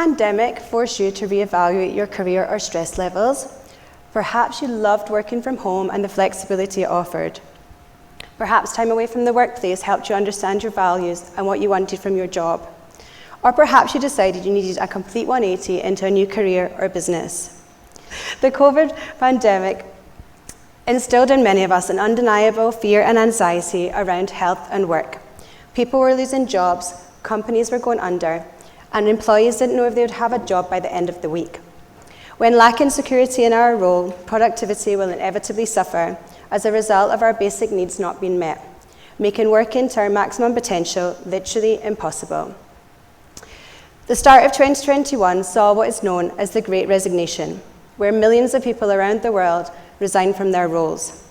pandemic force you to reevaluate your career or stress levels? Perhaps you loved working from home and the flexibility it offered. Perhaps time away from the workplace helped you understand your values and what you wanted from your job. Or perhaps you decided you needed a complete 180 into a new career or business. The COVID pandemic instilled in many of us an undeniable fear and anxiety around health and work. People were losing jobs, companies were going under, and employees didn't know if they would have a job by the end of the week. When lacking security in our role, productivity will inevitably suffer as a result of our basic needs not being met, making working to our maximum potential literally impossible. The start of 2021 saw what is known as the Great Resignation, where millions of people around the world resigned from their roles.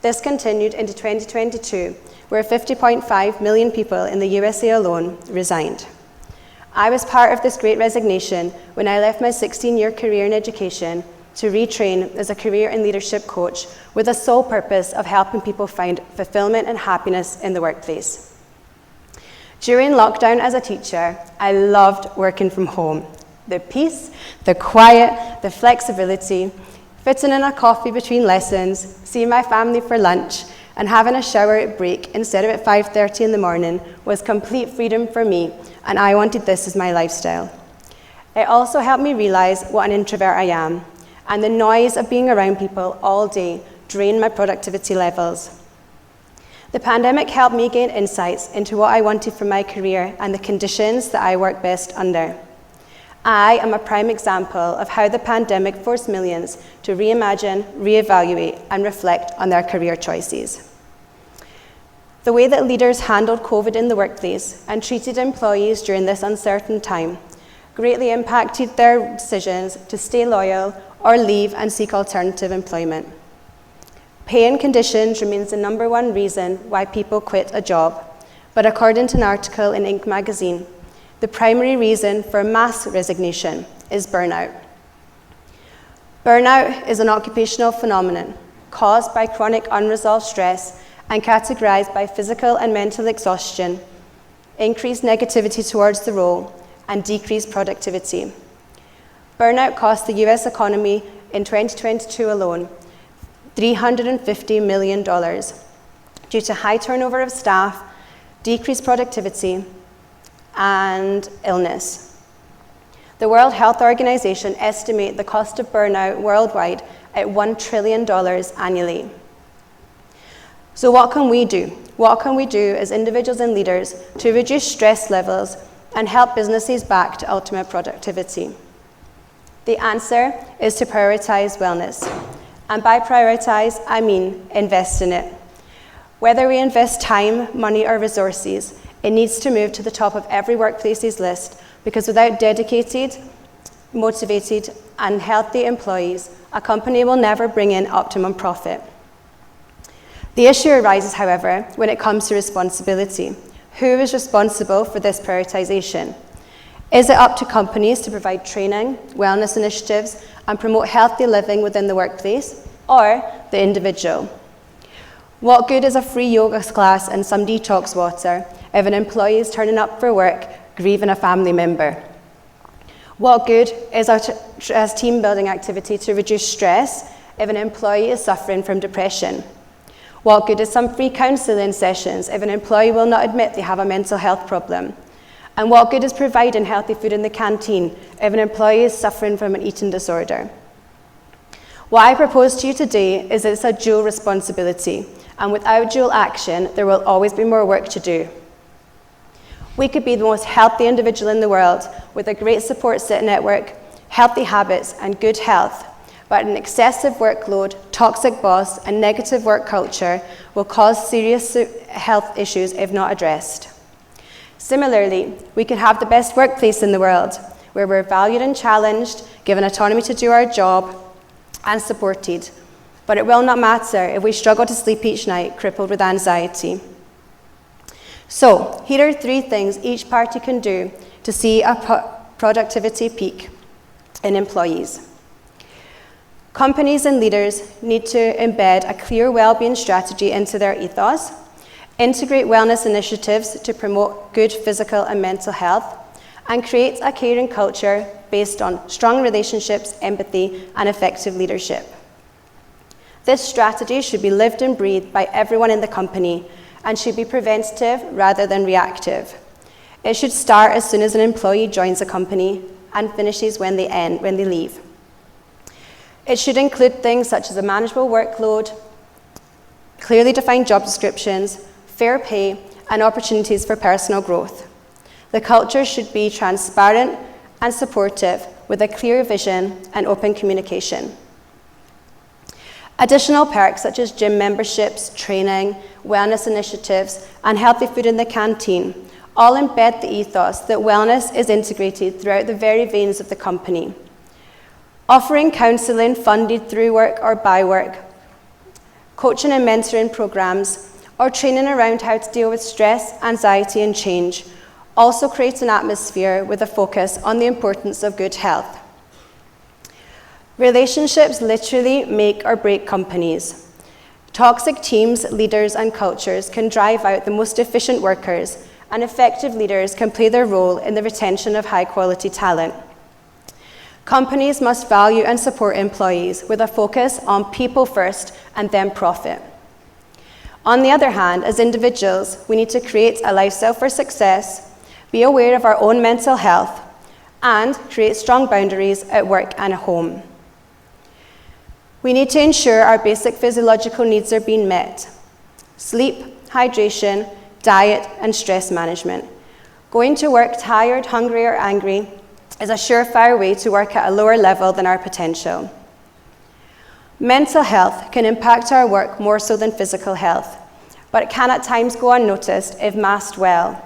This continued into 2022, where 50.5 million people in the USA alone resigned. I was part of this Great Resignation when I left my 16-year career in education to retrain as a career and leadership coach with the sole purpose of helping people find fulfillment and happiness in the workplace. During lockdown as a teacher, I loved working from home. The peace, the quiet, the flexibility, fitting in a coffee between lessons, seeing my family for lunch, and having a shower at break instead of at 5:30 in the morning was complete freedom for me, and I wanted this as my lifestyle. It also helped me realize what an introvert I am, and the noise of being around people all day drained my productivity levels. The pandemic helped me gain insights into what I wanted from my career and the conditions that I work best under. I am a prime example of how the pandemic forced millions to reimagine, reevaluate, and reflect on their career choices. The way that leaders handled COVID in the workplace and treated employees during this uncertain time greatly impacted their decisions to stay loyal or leave and seek alternative employment. Pay and conditions remains the #1 reason why people quit a job, but according to an article in Inc. magazine, the primary reason for mass resignation is burnout. Burnout is an occupational phenomenon caused by chronic unresolved stress and categorized by physical and mental exhaustion, increased negativity towards the role, and decreased productivity. Burnout cost the US economy in 2022 alone $350 million due to high turnover of staff, decreased productivity, and illness. The World Health Organization estimates the cost of burnout worldwide at $1 trillion annually. So what can we do? What can we do as individuals and leaders to reduce stress levels and help businesses back to ultimate productivity? The answer is to prioritize wellness. And by prioritize, I mean invest in it. Whether we invest time, money, or resources, it needs to move to the top of every workplace's list, because without dedicated, motivated, and healthy employees, a company will never bring in optimum profit. The issue arises, however, when it comes to responsibility. Who is responsible for this prioritization? Is it up to companies to provide training, wellness initiatives, and promote healthy living within the workplace, or the individual? What good is a free yoga class and some detox water if an employee is turning up for work grieving a family member? What good is a team building activity to reduce stress if an employee is suffering from depression? What good is some free counselling sessions if an employee will not admit they have a mental health problem? And what good is providing healthy food in the canteen if an employee is suffering from an eating disorder? What I propose to you today is it's a dual responsibility, and without dual action, there will always be more work to do. We could be the most healthy individual in the world with a great support network, healthy habits, and good health, but an excessive workload, toxic boss, and negative work culture will cause serious health issues if not addressed. Similarly, we could have the best workplace in the world, where we're valued and challenged, given autonomy to do our job, and supported. But it will not matter if we struggle to sleep each night, crippled with anxiety. So, here are 3 things each party can do to see a productivity peak in employees. Companies and leaders need to embed a clear well-being strategy into their ethos, integrate wellness initiatives to promote good physical and mental health, and create a caring culture based on strong relationships, empathy, and effective leadership. This strategy should be lived and breathed by everyone in the company and should be preventative rather than reactive. It should start as soon as an employee joins a company and finishes when they leave. It should include things such as a manageable workload, clearly defined job descriptions, fair pay, and opportunities for personal growth. The culture should be transparent and supportive with a clear vision and open communication. Additional perks such as gym memberships, training, wellness initiatives, and healthy food in the canteen all embed the ethos that wellness is integrated throughout the very veins of the company. Offering counselling funded through work or by work, coaching and mentoring programs, or training around how to deal with stress, anxiety, and change also creates an atmosphere with a focus on the importance of good health. Relationships literally make or break companies. Toxic teams, leaders, and cultures can drive out the most efficient workers, and effective leaders can play their role in the retention of high-quality talent. Companies must value and support employees with a focus on people first and then profit. On the other hand, as individuals, we need to create a lifestyle for success, be aware of our own mental health, and create strong boundaries at work and at home. We need to ensure our basic physiological needs are being met: sleep, hydration, diet, and stress management. Going to work tired, hungry, or angry is a surefire way to work at a lower level than our potential. Mental health can impact our work more so than physical health, but it can at times go unnoticed if masked well.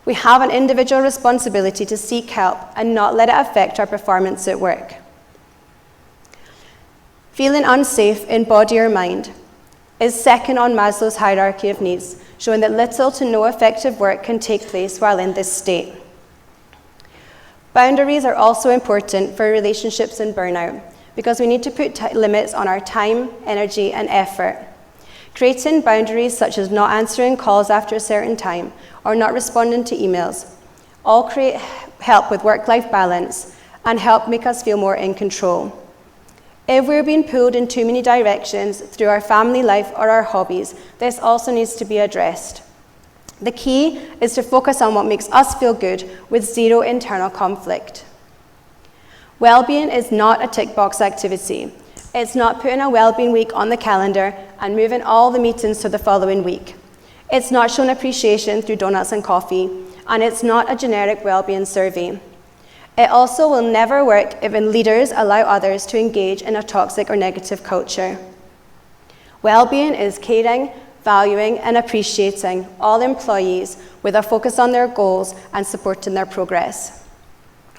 We have an individual responsibility to seek help and not let it affect our performance at work. Feeling unsafe in body or mind is second on Maslow's hierarchy of needs, showing that little to no effective work can take place while in this state. Boundaries are also important for relationships in burnout because we need to put limits on our time, energy, and effort. Creating boundaries such as not answering calls after a certain time or not responding to emails all help with work-life balance and help make us feel more in control. If we're being pulled in too many directions through our family life or our hobbies, this also needs to be addressed. The key is to focus on what makes us feel good with zero internal conflict. Wellbeing is not a tick box activity. It's not putting a wellbeing week on the calendar and moving all the meetings to the following week. It's not showing appreciation through donuts and coffee, and it's not a generic wellbeing survey. It also will never work if leaders allow others to engage in a toxic or negative culture. Wellbeing is caring, valuing, and appreciating all employees with a focus on their goals and supporting their progress.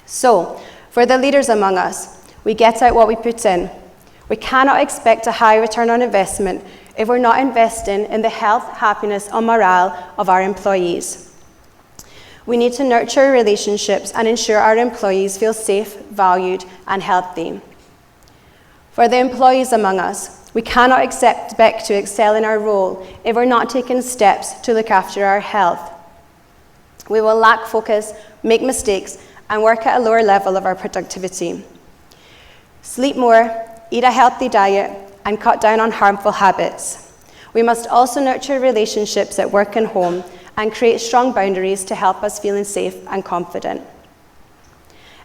So, for the leaders among us, we get out what we put in. We cannot expect a high return on investment if we're not investing in the health, happiness, and morale of our employees. We need to nurture relationships and ensure our employees feel safe, valued, and healthy. For the employees among us, we cannot expect to excel in our role if we're not taking steps to look after our health. We will lack focus, make mistakes, and work at a lower level of our productivity. Sleep more, eat a healthy diet, and cut down on harmful habits. We must also nurture relationships at work and home and create strong boundaries to help us feeling safe and confident.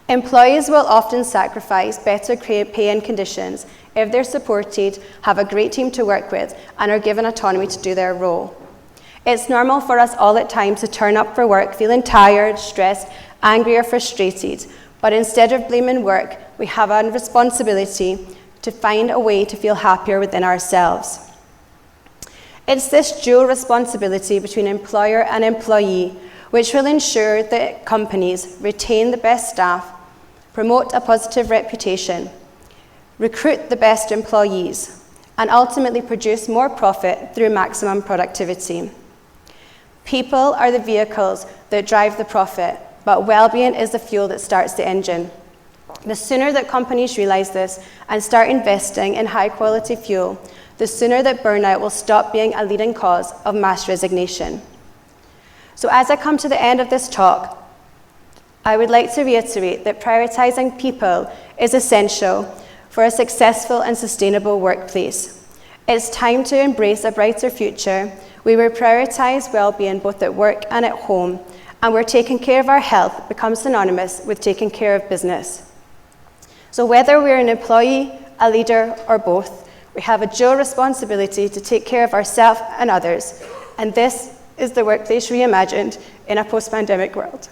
Employees will often sacrifice better pay and conditions if they're supported, have a great team to work with, and are given autonomy to do their role. It's normal for us all at times to turn up for work feeling tired, stressed, angry, or frustrated, but instead of blaming work, we have a responsibility to find a way to feel happier within ourselves. It's this dual responsibility between employer and employee which will ensure that companies retain the best staff, promote a positive reputation, recruit the best employees, and ultimately produce more profit through maximum productivity. People are the vehicles that drive the profit, but well-being is the fuel that starts the engine. The sooner that companies realize this and start investing in high-quality fuel, the sooner that burnout will stop being a leading cause of mass resignation. So as I come to the end of this talk, I would like to reiterate that prioritising people is essential for a successful and sustainable workplace. It's time to embrace a brighter future. We will prioritise well-being both at work and at home, and where taking care of our health becomes synonymous with taking care of business. So whether we're an employee, a leader, or both, we have a dual responsibility to take care of ourselves and others, and this is the workplace reimagined in a post-pandemic world.